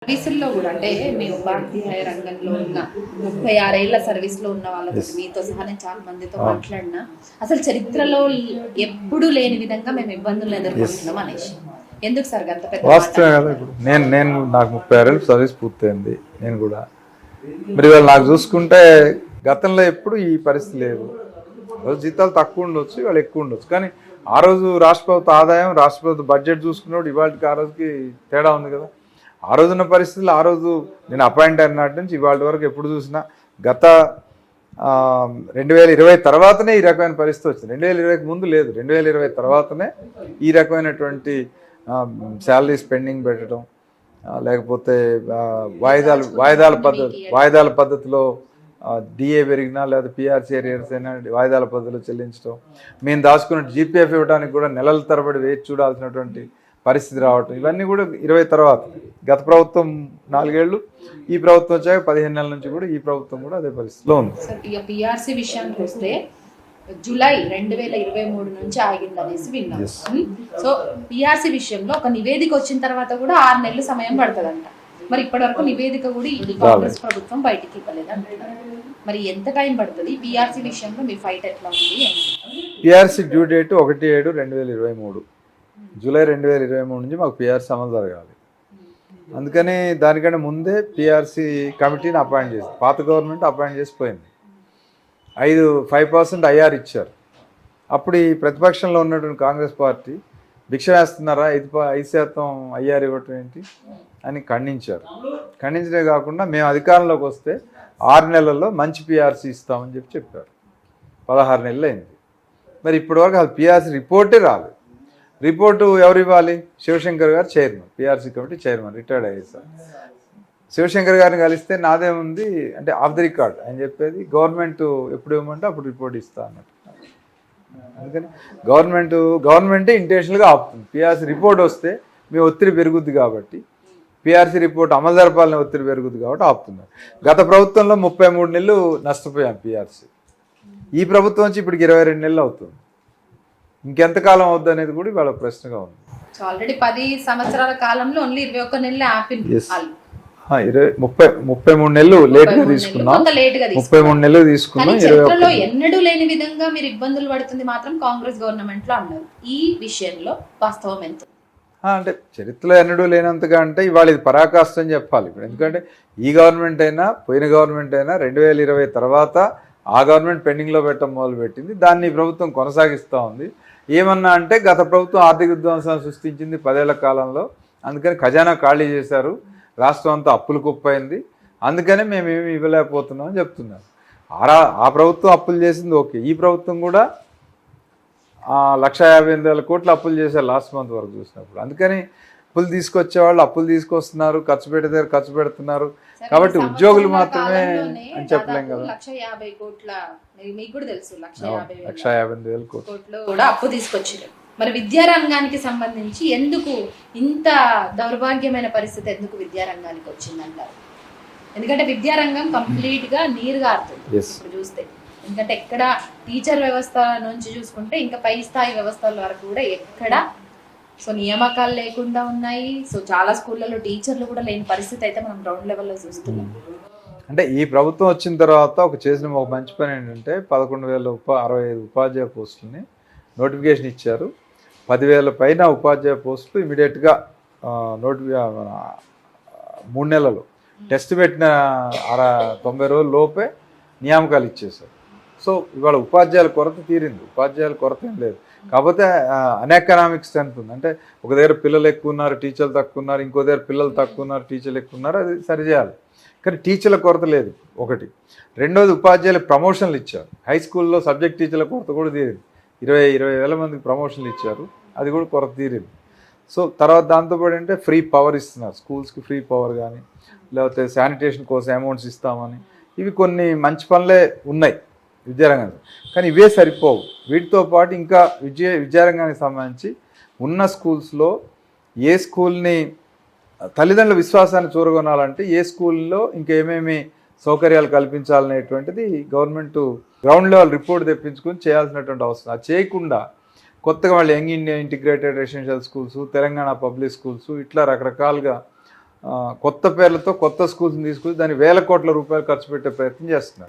సర్వీసుల్లో కూడా అంటే మీ ఉపాధ్యాయ రంగంలో ఉన్న 36 ఏళ్ల సర్వీస్లో ఉన్న వాళ్ళతో మీతో సహా నేను చాలా మందితో మాట్లాడినా అసలు చరిత్రలో ఎప్పుడూ లేని విధంగా మేము ఇబ్బందులు ఎదుర్కొంటున్నాం అనేసి. ఎందుకు సార్ అంత పెద్ద వాస్తవం కదా. ఇప్పుడు నేను నాకు 36 ఏళ్ళు సర్వీస్ పూర్తయింది. నేను కూడా మరి వాళ్ళు నాకు చూసుకుంటే గతంలో ఎప్పుడు ఈ పరిస్థితి లేదు. రోజు జీతాలు తక్కువ ఉండొచ్చు, వాళ్ళు ఎక్కువ ఉండొచ్చు. కానీ ఆ రోజు రాష్ట్ర ప్రభుత్వ ఆదాయం, రాష్ట్ర ప్రభుత్వ బడ్జెట్ చూసుకున్నప్పుడు ఇవాళకి ఆ రోజుకి తేడా ఉంది కదా. ఆ రోజున్న పరిస్థితులు ఆ రోజు నేను అపాయింట్ అయిన నాటి నుంచి ఇవాళ వరకు ఎప్పుడు చూసినా గత 2020 తర్వాతనే ఈ రకమైన పరిస్థితి వచ్చింది. 2020కి ముందు లేదు. 2020 తర్వాతనే ఈ రకమైనటువంటి శాలరీ స్పెండింగ్ పెట్టడం, లేకపోతే వాయిదాల పద్ధతిలో డిఏ పెరిగినా లేదా పిఆర్సీ ఏరియర్స్ అయినా వాయిదాల పద్ధతిలో చెల్లించడం, మేము దాచుకున్న జీపీఎఫ్ ఇవ్వడానికి కూడా నెలల తరబడి వేచి చూడాల్సినటువంటి పరిస్థితి రావటం, ఇవన్నీ కూడా 20 తర్వాత. గత ప్రభుత్వం 4 ఏళ్ళు, ఈ ప్రభుత్వం వచ్చాక 15 నెలల నుంచి కూడా ఈ ప్రభుత్వం కూడా అదే పరిస్థితిలో ఉంది. పిఆర్సీ విషయానికి వస్తే జూలై 2023 నుంచి ఆగిందనేసి విన్నాం. సో పిఆర్సీ విషయంలో ఒక నివేదిక వచ్చిన తర్వాత కూడా 6 నెలలు సమయం పడుతుందంట. మరి ఇప్పటి వరకు నివేదిక కూడా ఈ కాంగ్రెస్ ప్రభుత్వం బయటికి ఇవ్వలేదు అంటున్నారు. మరి ఎంత టైం పడుతుంది పిఆర్సీ విషయంలో మీ ఫైట్ ఎట్లా ఉంది? పిఆర్సీ డ్యూ డేట్ 1/7/2023, జూలై 2023 నుంచి మాకు పిఆర్సీ అమలు జరగాలి. అందుకని దానికంటే ముందే పిఆర్సీ కమిటీని అపాయింట్ చేసి పాత గవర్నమెంట్ అపాయింట్ చేసిపోయింది. 5% ఐఆర్ ఇచ్చారు. అప్పుడు ఈ ప్రతిపక్షంలో ఉన్నటువంటి కాంగ్రెస్ పార్టీ భిక్ష వేస్తున్నారా, 5% ఐఆర్ ఇవ్వటం ఏంటి అని ఖండించారు. ఖండించడే కాకుండా మేము అధికారంలోకి వస్తే 6 నెలల్లో మంచి పిఆర్సీ ఇస్తామని చెప్పారు. 16 నెలలు అయింది. మరి ఇప్పటివరకు అది పిఆర్సీ రిపోర్టే రాలేదు. రిపోర్టు ఎవరు ఇవ్వాలి? శివశంకర్ గారు chairman, PRC committee chairman, retired అయ్యారు సార్. శివశంకర్ గారిని కలిస్తే నాదేముంది అంటే ఆఫ్ ది రికార్డ్ అని చెప్పేది, గవర్నమెంట్ ఎప్పుడు ఇవ్వమంటే అప్పుడు రిపోర్ట్ ఇస్తా అన్నట్టు. అందుకని గవర్నమెంటే ఇంటెన్షనల్గా ఆపుతుంది. పిఆర్సీ రిపోర్ట్ వస్తే మీ ఒత్తిడి పెరుగుద్ది కాబట్టి, పిఆర్సీ రిపోర్ట్ అమలు జరపాలని ఒత్తిడి పెరుగుద్ది కాబట్టి ఆపుతున్నారు. గత ప్రభుత్వంలో 33 నెలలు నష్టపోయాం పిఆర్సీ. ఈ ప్రభుత్వం వచ్చి ఇప్పటికి 22 నెలలు అవుతుంది. ఇంకెంతకాలం అవుద్ది అనేది కూడా వాళ్ళ ప్రశ్నగా ఉంది. ఆల్రెడీ 10 సంవత్సరాల కాలంలో ఓన్లీ 21 నెలలు ఆపింది. 33 నెలలు లేట్గా తీసుకున్నాం. 33 నెలలు తీసుకున్నాం. చరిత్రలో ఎన్నడూ లేని విధంగా మీరు ఇబ్బందులు పడుతుంది మాత్రం కాంగ్రెస్ గవర్నమెంట్ లో అన్నారు. ఈ విషయంలో వాస్తవం ఎంత? అంటే చరిత్రలో ఎన్నడూ లేనంతగా అంటే ఇవాళ ఇది పరాకాష్ట అని చెప్పాలి. ఇప్పుడు ఎందుకంటే ఈ గవర్నమెంట్ అయినా పోయిన గవర్నమెంట్ అయినా 2020 తర్వాత ఆ గవర్నమెంట్ పెండింగ్లో పెట్టడం మొదలుపెట్టింది. దాన్ని ప్రభుత్వం కొనసాగిస్తూ ఉంది. ఏమన్నా అంటే గత ప్రభుత్వం ఆర్థిక విధ్వంసాన్ని సృష్టించింది 10 ఏళ్ల కాలంలో. అందుకని ఖజానా ఖాళీ చేశారు, రాష్ట్రం అంతా అప్పులు కుప్పైంది. అందుకనే మేము ఏమి ఇవ్వలేకపోతున్నాం అని చెప్తున్నారు. ఆ ప్రభుత్వం అప్పులు చేసింది ఓకే. ఈ ప్రభుత్వం కూడా 1,58,000 కోట్లు అప్పులు చేశారు లాస్ట్ మంత్ వరకు చూసినప్పుడు. అందుకని అప్పులు తీసుకొచ్చేవాళ్ళు అప్పులు తీసుకొస్తున్నారు, ఖర్చు పెడితే ఖర్చు పెడుతున్నారు. కాబట్టి ఉద్యోగులు మాత్రమే అని చెప్పలేం కదా. 1,50,000 కోట్ల మీకు కూడా తెలుసు, 1,50,000 కోట్లు కూడా అప్పు తీసుకొచ్చారు. మరి విద్యారంగానికి సంబంధించి ఎందుకు ఇంత దౌర్భాగ్యమైన పరిస్థితి ఎందుకు విద్యారంగానికి వచ్చిందంటారు? ఎందుకంటే విద్యారంగం కంప్లీట్ గా నీరు గారుతుంది ఇప్పుడు చూస్తే. ఎందుకంటే ఎక్కడ టీచర్ వ్యవస్థ నుంచి చూసుకుంటే ఇంకా పై స్థాయి వ్యవస్థల వరకు కూడా ఎక్కడ నియామకాలు లేకుండా ఉన్నాయి. చాలా స్కూళ్ళలో టీచర్లు కూడా లేని పరిస్థితి అయితే మనం గ్రౌండ్ లెవెల్లో చూస్తున్నాం. అంటే ఈ ప్రభుత్వం వచ్చిన తర్వాత చేసిన ఒక మంచి పని ఏంటంటే 11,065 ఉపాధ్యాయ పోస్టులని నోటిఫికేషన్ ఇచ్చారు. 10,000 పైన ఉపాధ్యాయ పోస్టులు ఇమీడియట్గా 3 నెలలు టెస్ట్ పెట్టిన 90 రోజుల లోపే నియామకాలు ఇచ్చేశారు. సో ఇవాళ ఉపాధ్యాయుల కొరత తీరింది. ఉపాధ్యాయుల కొరత ఏం లేదు. కాకపోతే అన్ఎకనామిక్ స్ట్రెంత్ ఉంది. అంటే ఒక దగ్గర పిల్లలు ఎక్కువ ఉన్నారు, టీచర్లు తక్కువ ఉన్నారు, ఇంకో దగ్గర పిల్లలు తక్కువ ఉన్నారు, టీచర్లు ఎక్కువ ఉన్నారు. అది సరిచేయాలి. కానీ టీచర్ల కొరత లేదు ఒకటి. రెండోది ఉపాధ్యాయుల ప్రమోషన్లు ఇచ్చారు. హై స్కూల్లో సబ్జెక్ట్ టీచర్ల కొరత కూడా తీరింది. 20,000 మందికి ప్రమోషన్లు ఇచ్చారు. అది కూడా కొరత తీరింది. సో తర్వాత దాంతోపాటు అంటే ఫ్రీ పవర్ ఇస్తున్నారు. స్కూల్స్కి ఫ్రీ పవర్ కానీ, లేకపోతే శానిటేషన్ కోసం అమౌంట్స్ ఇస్తామని, ఇవి కొన్ని మంచి పనులే ఉన్నాయి విద్యారంగంలో. కానీ ఇవే సరిపోవు. వీటితో పాటు ఇంకా విద్యారంగానికి సంబంధించి ఉన్న స్కూల్స్లో ఏ స్కూల్ని తల్లిదండ్రుల విశ్వాసాన్ని చూరగొనాలంటే ఏ స్కూల్లో ఇంకేమేమి సౌకర్యాలు కల్పించాలనేటువంటిది గవర్నమెంట్ గ్రౌండ్ లెవెల్ రిపోర్ట్ తెప్పించుకొని చేయాల్సినటువంటి అవసరం. అది చేయకుండా కొత్తగా వాళ్ళు young India integrated residential schools, Telangana public schools, ఇట్లా రకరకాలుగా కొత్త పేర్లతో కొత్త స్కూల్స్ని తీసుకుని దాన్ని వేల కోట్ల రూపాయలు ఖర్చు పెట్టే ప్రయత్నం చేస్తున్నారు.